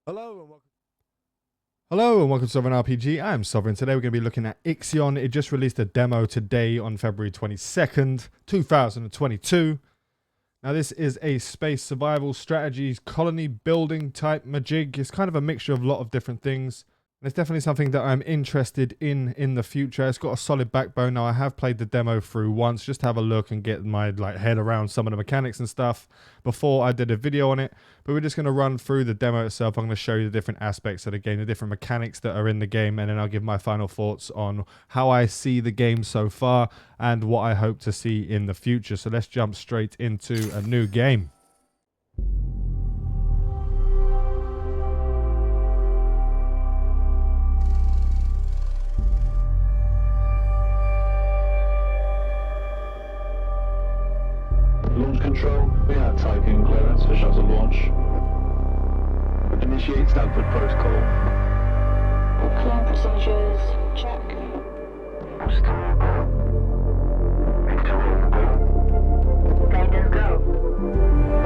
Hello and welcome to Sovereign RPG. I'm Sovereign. Today we're going to be looking at IXION. It just released a demo today on February 22nd, 2022. Now this is a space survival strategies colony building type majig. It's kind of a mixture of a lot of different things. And it's definitely something that I'm interested in the future. It's got a solid backbone. Now I have played the demo through once just to have a look and get my head around some of the mechanics and stuff before I did a video on it. But we're just going to run through the demo itself. I'm going to show you the different aspects of the game, the different mechanics that are in the game, and then I'll give my final thoughts on how I see the game so far and what I hope to see in the future. So let's jump straight into a new game. Launch control, we have typing clearance for shuttle launch. Initiate Stanford protocol. Clear procedures, check. Guidance go.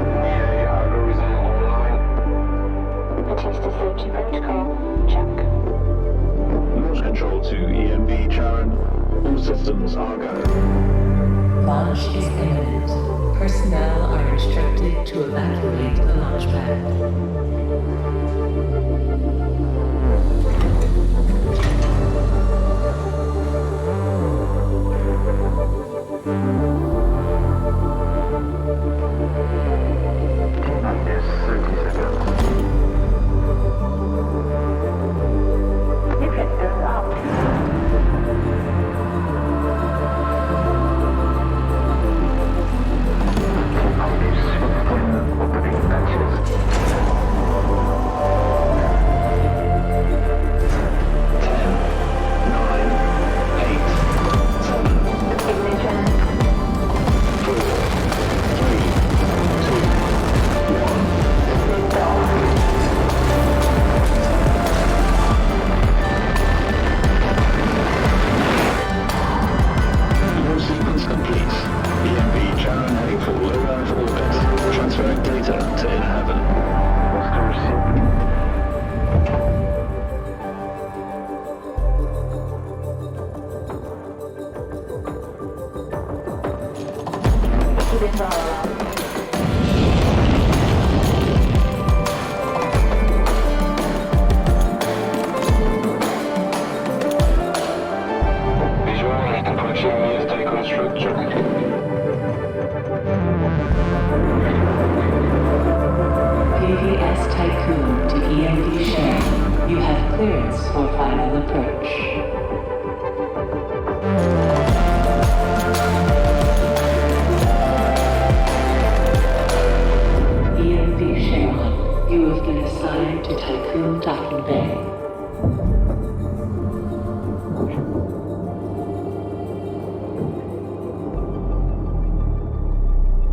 EA algorithm online. Batista safety protocol, check. Launch control to EMB Charon. All systems are go. Launch is imminent. Personnel are instructed to evacuate the launch pad. PVS Tycoon to EMD share. You have clearance for final approach. EMD share. You have been assigned to Tycoon Docking Bay.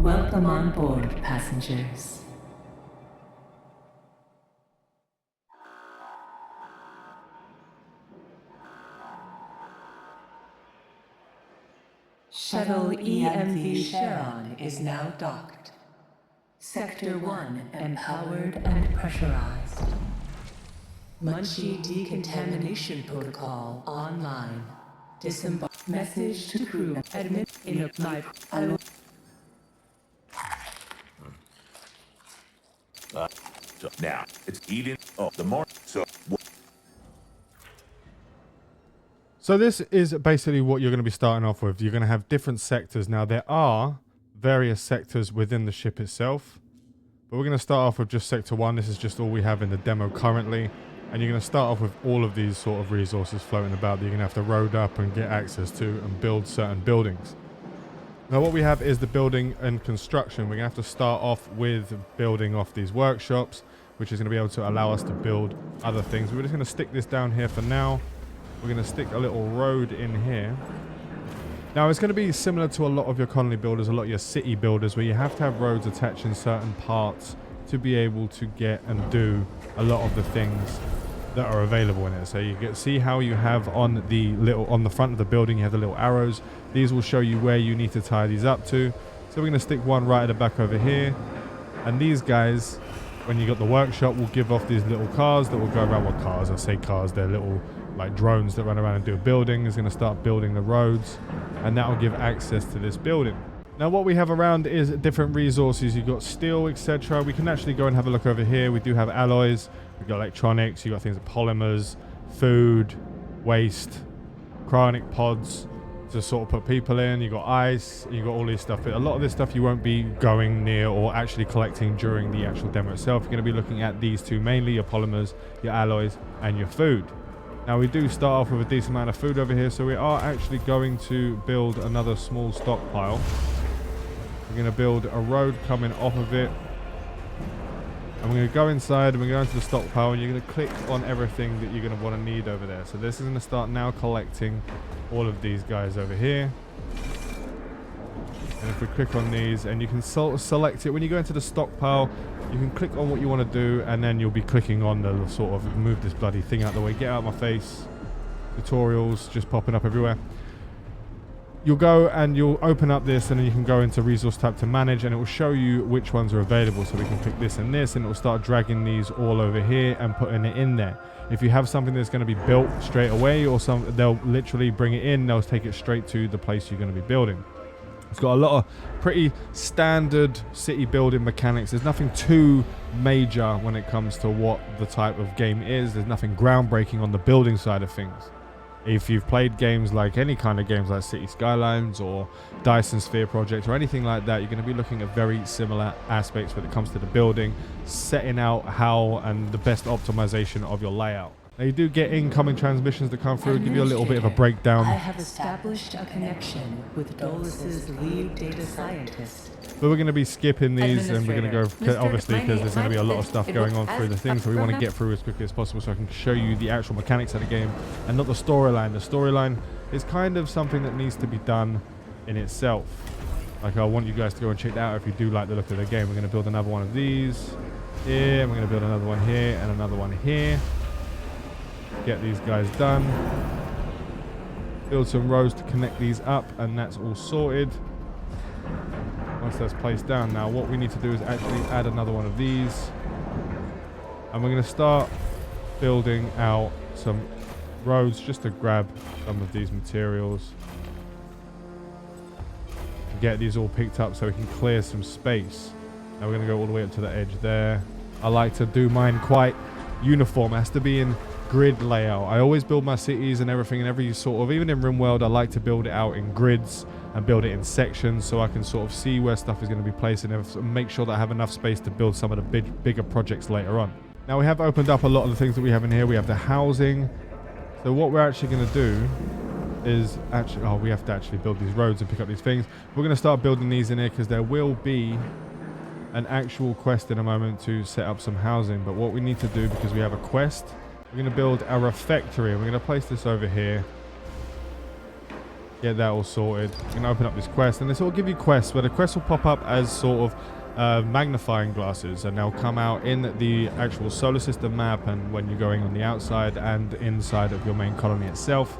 Welcome on board, passengers. Shuttle EMV Charon is now docked. Sector 1 empowered and pressurized. Munchie decontamination protocol online. Disembark. Message to crew. Admit in a life. So now it's eating up the more So this is basically what you're going to be starting off with. You're going to have different sectors. Now there are various sectors within the ship itself, but we're going to start off with just sector 1. This is just all we have in the demo currently, and you're going to start off with all of these sort of resources floating about that you're going to have to road up and get access to and build certain buildings. Now what we have is the building and construction. We're going to have to start off with building off these workshops, which is going to be able to allow us to build other things. We're just going to stick this down here for now. We're going to stick a little road in here. Now it's going to be similar to a lot of your colony builders, a lot of your city builders, where you have to have roads attached in certain parts to be able to get and do a lot of the things that are available in it. So you get see how you have on the front of the building, you have the little arrows. These will show you where you need to tie these up to. So we're going to stick one right at the back over here, and these guys When you got the workshop, we'll give off these little cars that will go around. What cars? I say cars. They're little like drones that run around and do a building. Is going to start building the roads, and that will give access to this building. Now what we have around is different resources. You've got steel, etc. We can actually go and have a look over here. We do have alloys. We've got electronics. You've got things like polymers, food, waste, cryonic pods to sort of put people in. You've got ice. You've got all this stuff. But a lot of this stuff you won't be going near or actually collecting during the actual demo itself. You're going to be looking at these two mainly, your polymers, your alloys, and your food. Now we do start off with a decent amount of food over here, so we are actually going to build another small stockpile. We're going to build a road coming off of it, and we're going to go inside and we're going to the stockpile, and you're going to click on everything that you're going to want to need over there. So this is going to start now collecting all of these guys over here. And if we click on these, and you can select it when you go into the stockpile, you can click on what you want to do, and then you'll be clicking on the sort of move this bloody thing out of the way, get out of my face, tutorials just popping up everywhere. You'll go and you'll open up this, and then you can go into resource tab to manage, and it will show you which ones are available. So we can click this and this, and it will start dragging these all over here and putting it in there. If you have something that's going to be built straight away, or they'll literally bring it in, they'll take it straight to the place you're going to be building. It's got a lot of pretty standard city building mechanics. There's nothing too major when it comes to what the type of game is. There's nothing groundbreaking on the building side of things. If you've played games like any kind of games like City Skylines or Dyson Sphere Project or anything like that, you're going to be looking at very similar aspects when it comes to the building, setting out how and the best optimization of your layout. Now you do get incoming transmissions that come through, give you a little bit of a breakdown. I have established a connection with Dolus's lead data scientist. But we're going to be skipping these, and we're going to go, obviously, because there's going to be a lot of stuff going on through the thing, so we want to get through as quickly as possible so I can show you the actual mechanics of the game and not the storyline. The storyline is kind of something that needs to be done in itself. Like, I want you guys to go and check that out if you do like the look of the game. We're going to build another one of these here, and we're going to build another one here and another one here. Get these guys done. Build some rows to connect these up, and that's all sorted. Once that's placed down, now what we need to do is actually add another one of these, and we're going to start building out some roads just to grab some of these materials, get these all picked up so we can clear some space. Now we're going to go all the way up to the edge there. I like to do mine quite uniform. It has to be in grid layout. I always build my cities and everything, and every sort of, even in RimWorld, I like to build it out in grids and build it in sections so I can sort of see where stuff is going to be placed and make sure that I have enough space to build some of the bigger projects later on. Now we have opened up a lot of the things that we have in here. We have the housing. So what we're actually going to do is actually, we have to actually build these roads and pick up these things. We're going to start building these in here because there will be an actual quest in a moment to set up some housing. But what we need to do, because we have a quest, we're going to build a refectory, and we're going to place this over here. Get that all sorted. We're going to open up this quest, and this will give you quests where the quests will pop up as sort of magnifying glasses, and they'll come out in the actual solar system map, and when you're going on the outside and inside of your main colony itself.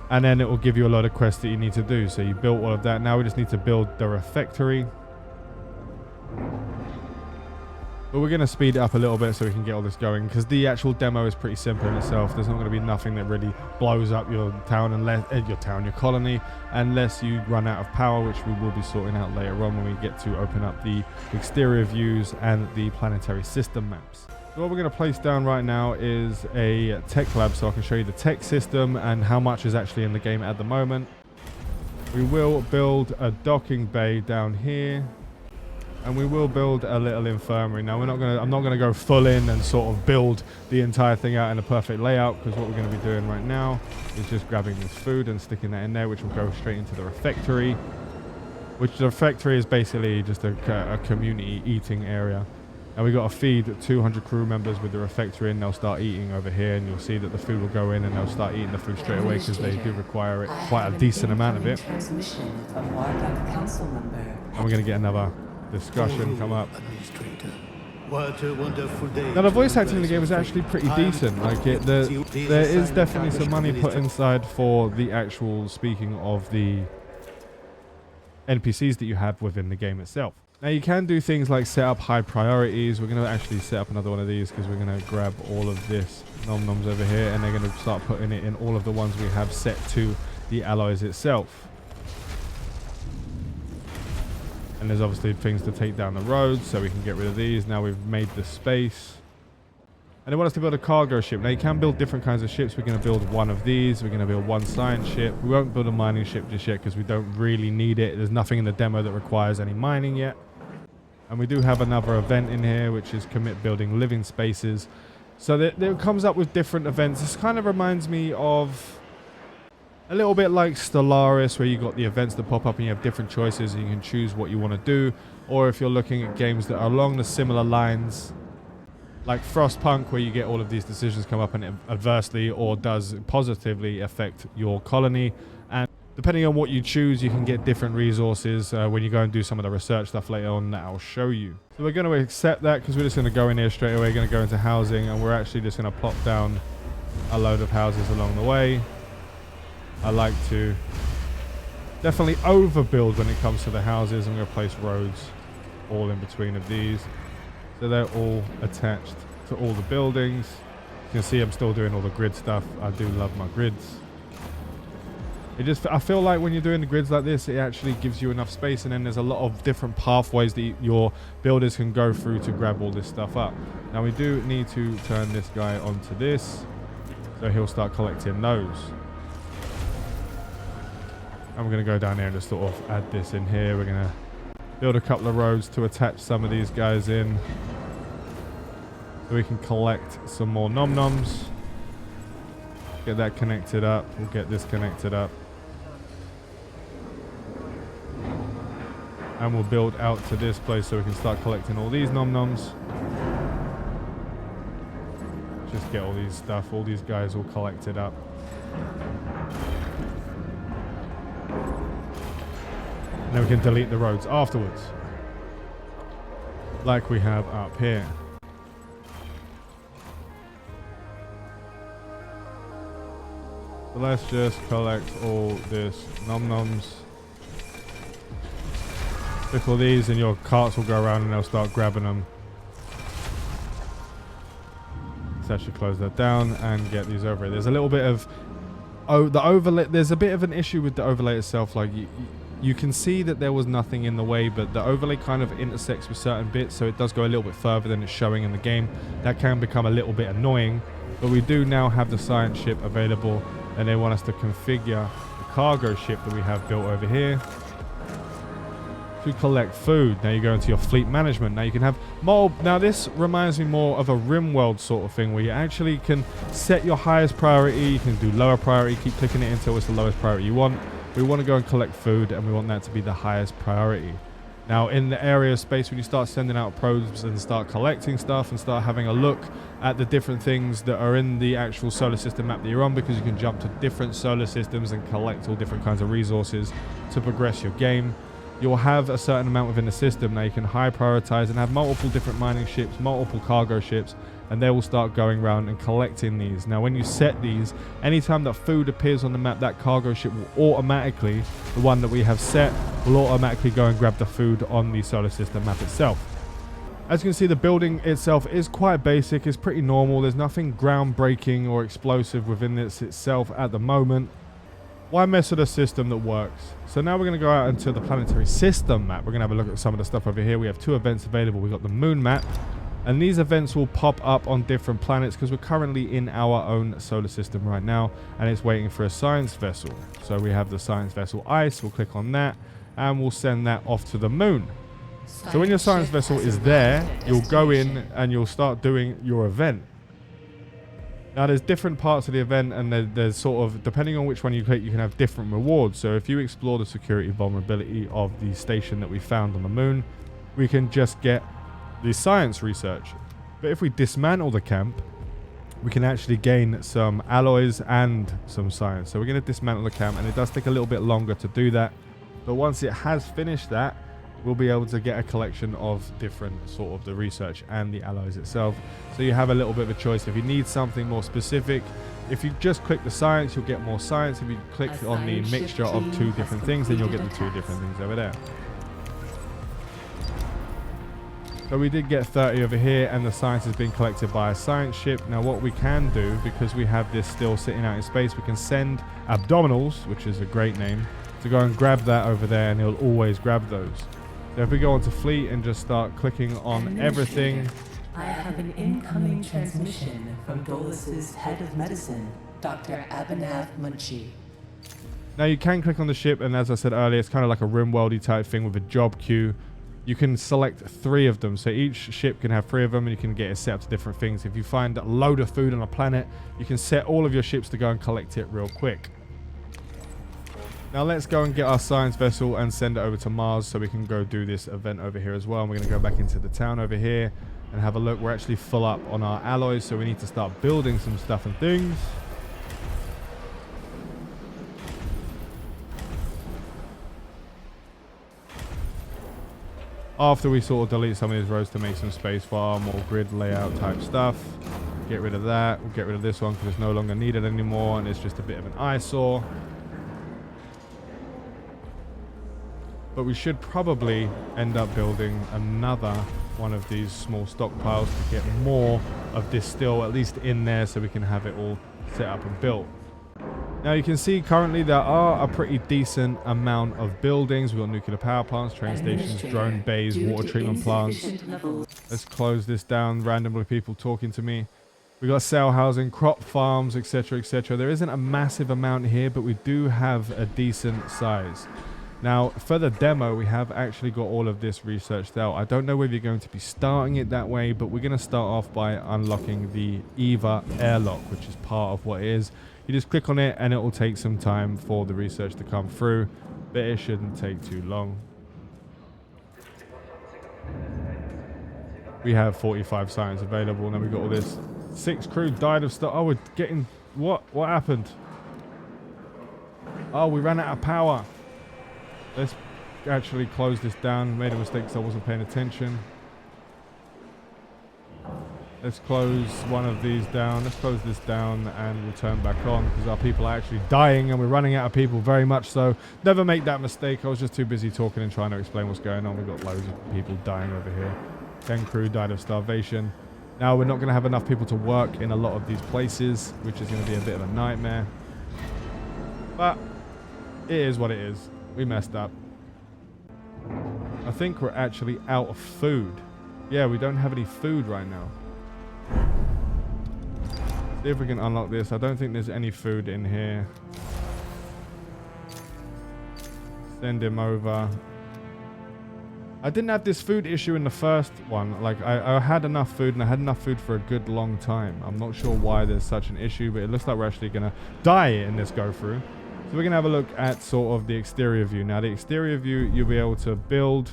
And then it will give you a lot of quests that you need to do. So you built all of that. Now we just need to build the refectory. But we're going to speed it up a little bit so we can get all this going, because the actual demo is pretty simple in itself. There's not going to be nothing that really blows up your town, unless your colony, unless you run out of power, which we will be sorting out later on when we get to open up the exterior views and the planetary system maps. So what we're going to place down right now is a tech lab, so I can show you the tech system and how much is actually in the game at the moment. We will build a docking bay down here. And we will build a little infirmary. Now I'm not gonna go full in and sort of build the entire thing out in a perfect layout, because what we're gonna be doing right now is just grabbing this food and sticking that in there, which will go straight into the refectory. Which the refectory is basically just a community eating area. And we got to feed 200 crew members with the refectory, and they'll start eating over here, and you'll see that the food will go in, and they'll start eating the food straight away because they do require it, quite a decent amount of it. And we're gonna get another discussion come up. Now the voice acting in the game is actually pretty decent. Like there is definitely some money put inside for the actual speaking of the NPCs that you have within the game itself. Now you can do things like set up high priorities. We're going to actually set up another one of these because we're going to grab all of this nom-noms over here, and they're going to start putting it in all of the ones we have set to the alloys itself. And there's obviously things to take down the road, so we can get rid of these. Now we've made the space. And they want us to build a cargo ship. Now you can build different kinds of ships. We're going to build one of these. We're going to build one science ship. We won't build a mining ship just yet because we don't really need it. There's nothing in the demo that requires any mining yet. And we do have another event in here, which is commit building living spaces. So that comes up with different events. This kind of reminds me of a little bit like Stellaris, where you got the events that pop up and you have different choices and you can choose what you want to do. Or if you're looking at games that are along the similar lines, like Frostpunk, where you get all of these decisions come up and it adversely or does positively affect your colony. And depending on what you choose, you can get different resources when you go and do some of the research stuff later on that I'll show you. So we're going to accept that because we're just going to go in here straight away. We're going to go into housing, and we're actually just going to plop down a load of houses along the way. I like to definitely overbuild when it comes to the houses. I'm going to place roads all in between of these, so they're all attached to all the buildings. You can see I'm still doing all the grid stuff. I do love my grids. I feel like when you're doing the grids like this, it actually gives you enough space, and then there's a lot of different pathways that your builders can go through to grab all this stuff up. Now we do need to turn this guy onto this, so he'll start collecting those. And we're going to go down there and just sort of add this in here. We're going to build a couple of roads to attach some of these guys in, so we can collect some more nom-noms. Get that connected up. We'll get this connected up. And we'll build out to this place so we can start collecting all these nom-noms. Just get all these stuff, all these guys all collected up. And then we can delete the roads afterwards, like we have up here. So let's just collect all this nom-noms. Click all these and your carts will go around and they'll start grabbing them. Let's actually close that down and get these over. There's a little bit of the overlay. There's a bit of an issue with the overlay itself. Like you can see that there was nothing in the way, but the overlay kind of intersects with certain bits, so it does go a little bit further than it's showing in the game. That can become a little bit annoying, but we do now have the science ship available, and they want us to configure the cargo ship that we have built over here to collect food. Now you go into your fleet management. Now you can have more. Now this reminds me more of a RimWorld sort of thing, where you actually can set your highest priority. You can do lower priority, keep clicking it until it's the lowest priority you want. We want to go and collect food, and we want that to be the highest priority. Now in the area of space, when you start sending out probes and start collecting stuff and start having a look at the different things that are in the actual solar system map that you're on, because you can jump to different solar systems and collect all different kinds of resources to progress your game, you'll have a certain amount within the system. Now you can high prioritize and have multiple different mining ships, multiple cargo ships, and they will start going around and collecting these. Now when you set these, anytime that food appears on the map, that cargo ship will automatically, the one that we have set, will automatically go and grab the food on the solar system map itself. As you can see, the building itself is quite basic. It's pretty normal. There's nothing groundbreaking or explosive within this itself at the moment. Why mess with a system that works? So now we're going to go out into the planetary system map. We're going to have a look at some of the stuff over here. We have two events available. We've got the moon map, and these events will pop up on different planets because we're currently in our own solar system right now, and it's waiting for a science vessel. So we have the science vessel ICE. We'll click on that, and we'll send that off to the moon. So when your science vessel is there, you'll go in and you'll start doing your event. Now there's different parts of the event, and there's sort of, depending on which one you click, you can have different rewards. So if you explore the security vulnerability of the station that we found on the moon, we can just get the science research. But if we dismantle the camp, we can actually gain some alloys and some science. So we're going to dismantle the camp, and it does take a little bit longer to do that. But once it has finished that, we'll be able to get a collection of different sort of the research and the alloys itself. So you have a little bit of a choice. If you need something more specific, if you just click the science, you'll get more science. If you click on the mixture of two different things, then you'll get the two different things over there. So we did get 30 over here, and the science is being collected by a science ship. Now what we can do, because we have this still sitting out in space, we can send Abdominals, which is a great name, to go and grab that over there, and he'll always grab those. So if we go onto fleet and just start clicking on everything. I have an incoming transmission from Dolus's head of medicine, Dr. Abhinav Munshi. Now you can click on the ship, and as I said earlier, it's kind of like a RimWorldy type thing with a job queue. You can select 3 of them, so each ship can have 3 of them, and you can get it set up to different things. If you find a load of food on a planet, you can set all of your ships to go and collect it real quick. Now let's go and get our science vessel and send it over to Mars so we can go do this event over here as well. And we're going to go back into the town over here and have a look. We're actually full up on our alloys, so we need to start building some stuff and things. After we sort of delete some of these roads to make some space for our more grid layout type stuff. Get rid of that. We'll get rid of this one because it's no longer needed anymore, and it's just a bit of an eyesore. But we should probably end up building another one of these small stockpiles to get more of this still at least in there, so we can have it all set up and built. Now you can see currently there are a pretty decent amount of buildings. We've got nuclear power plants, train stations, drone bays, water treatment plants. Let's close this down. Randomly people talking to me. We've got cell housing, crop farms, etc, etc. There isn't a massive amount here, but we do have a decent size. Now, for the demo, we have actually got all of this researched out. I don't know whether you're going to be starting it that way, but we're going to start off by unlocking the EVA airlock, which is part of what it is. You just click on it, and it will take some time for the research to come through, but it shouldn't take too long. We have 45 science available, and then we've got all this. 6 crew died of stuff. Oh, we're getting... What happened? Oh, we ran out of power. Let's actually close this down. Made a mistake because I wasn't paying attention. Let's close one of these down. Let's close this down and we'll turn back on because our people are actually dying and we're running out of people, very much so. Never make that mistake. I was just too busy talking and trying to explain what's going on. We've got loads of people dying over here. 10 crew died of starvation. Now we're not going to have enough people to work in a lot of these places, which is going to be a bit of a nightmare. But it is what it is. We messed up. I think we're actually out of food. Yeah, we don't have any food right now. See if we can unlock this. I don't think there's any food in here. Send him over. I didn't have this food issue in the first one. Like, I had enough food, and I had enough food for a good long time. I'm not sure why there's such an issue, but it looks like we're actually going to die in this go-through. So we're going to have a look at sort of the exterior view. Now, the exterior view, you'll be able to build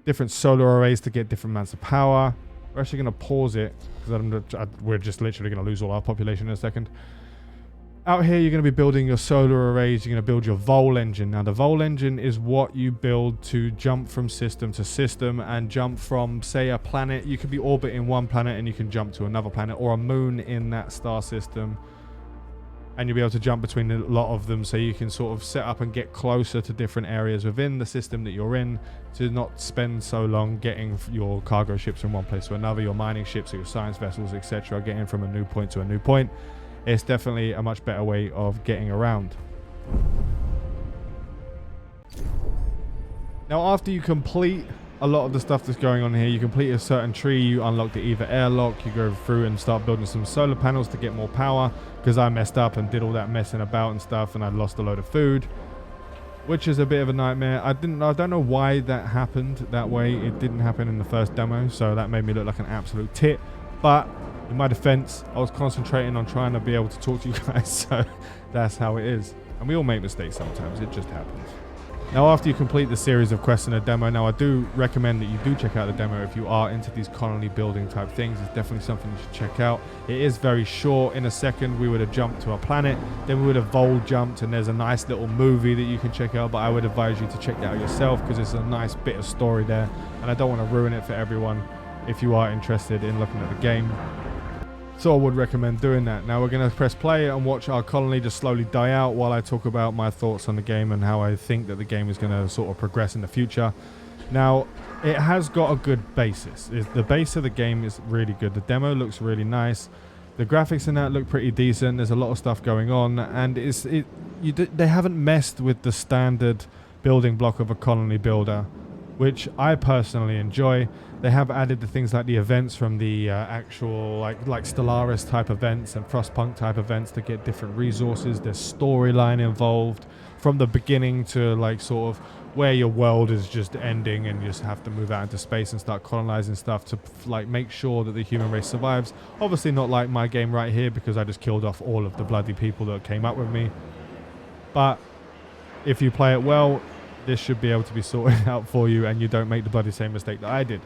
different solar arrays to get different amounts of power. We're actually going to pause it because we're just literally going to lose all our population in a second. Out here, you're going to be building your solar arrays. You're going to build your Vol engine. Now, the Vol engine is what you build to jump from system to system and jump from, say, a planet. You could be orbiting one planet and you can jump to another planet or a moon in that star system. And you'll be able to jump between a lot of them, so you can sort of set up and get closer to different areas within the system that you're in to not spend so long getting your cargo ships from one place to another, your mining ships or your science vessels, etc., getting from a new point to a new point. It's definitely a much better way of getting around. Now, after you complete a lot of the stuff that's going on here, you complete a certain tree, you unlock the EVA airlock, you go through and start building some solar panels to get more power, because I messed up and did all that messing about and stuff, and I lost a load of food, which is a bit of a nightmare. I don't know why that happened that way. It didn't happen in the first demo, so that made me look like an absolute tit. But in my defense, I was concentrating on trying to be able to talk to you guys, so that's how it is. And we all make mistakes sometimes. It just happens. Now, after you complete the series of quests in a demo, now I do recommend that you do check out the demo if you are into these colony building type things. It's definitely something you should check out. It is very short. In a second, we would have jumped to a planet, then we would have vol jumped, and there's a nice little movie that you can check out, but I would advise you to check that out yourself because it's a nice bit of story there, and I don't want to ruin it for everyone if you are interested in looking at the game. So I would recommend doing that. Now we're going to press play and watch our colony just slowly die out while I talk about my thoughts on the game and how I think that the game is going to sort of progress in the future. Now, it has got a good basis. The base of the game is really good. The demo looks really nice. The graphics in that look pretty decent. There's a lot of stuff going on, and they haven't messed with the standard building block of a colony builder, which I personally enjoy. They have added the things like the events from the actual like Stellaris type events and Frostpunk type events to get different resources. There's storyline involved from the beginning to like sort of where your world is just ending and you just have to move out into space and start colonizing stuff to like make sure that the human race survives. Obviously not like my game right here, because I just killed off all of the bloody people that came up with me. But if you play it well, this should be able to be sorted out for you and you don't make the bloody same mistake that I did.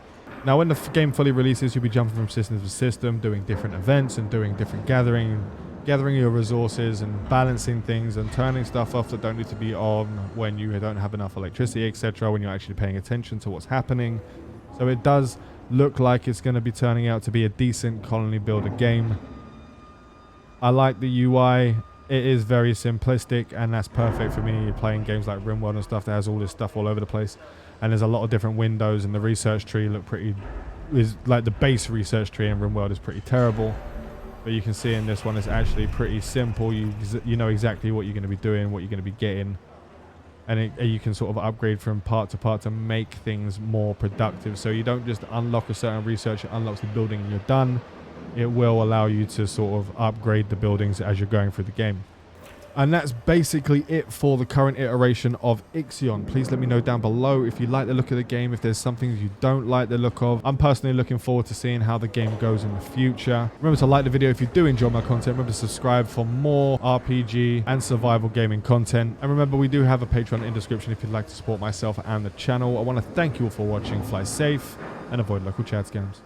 Now, when the game fully releases, you'll be jumping from system to system, doing different events and doing different gathering your resources and balancing things and turning stuff off that don't need to be on when you don't have enough electricity, etc., when you're actually paying attention to what's happening. So it does look like it's going to be turning out to be a decent colony builder game. I like the UI. It is very simplistic, and that's perfect for me. You're playing games like RimWorld and stuff that has all this stuff all over the place, and there's a lot of different windows, and the research tree is like the base research tree in RimWorld is pretty terrible. But you can see in this one it's actually pretty simple. You know exactly what you're going to be doing, what you're going to be getting. And you can sort of upgrade from part to part to make things more productive. So you don't just unlock a certain research, it unlocks the building and you're done. It will allow you to sort of upgrade the buildings as you're going through the game. And that's basically it for the current iteration of IXION. Please let me know down below if you like the look of the game, if there's something you don't like the look of. I'm personally looking forward to seeing how the game goes in the future. Remember to like the video if you do enjoy my content. Remember to subscribe for more RPG and survival gaming content. And remember, we do have a Patreon in the description if you'd like to support myself and the channel. I want to thank you all for watching. Fly safe and avoid local chat scams.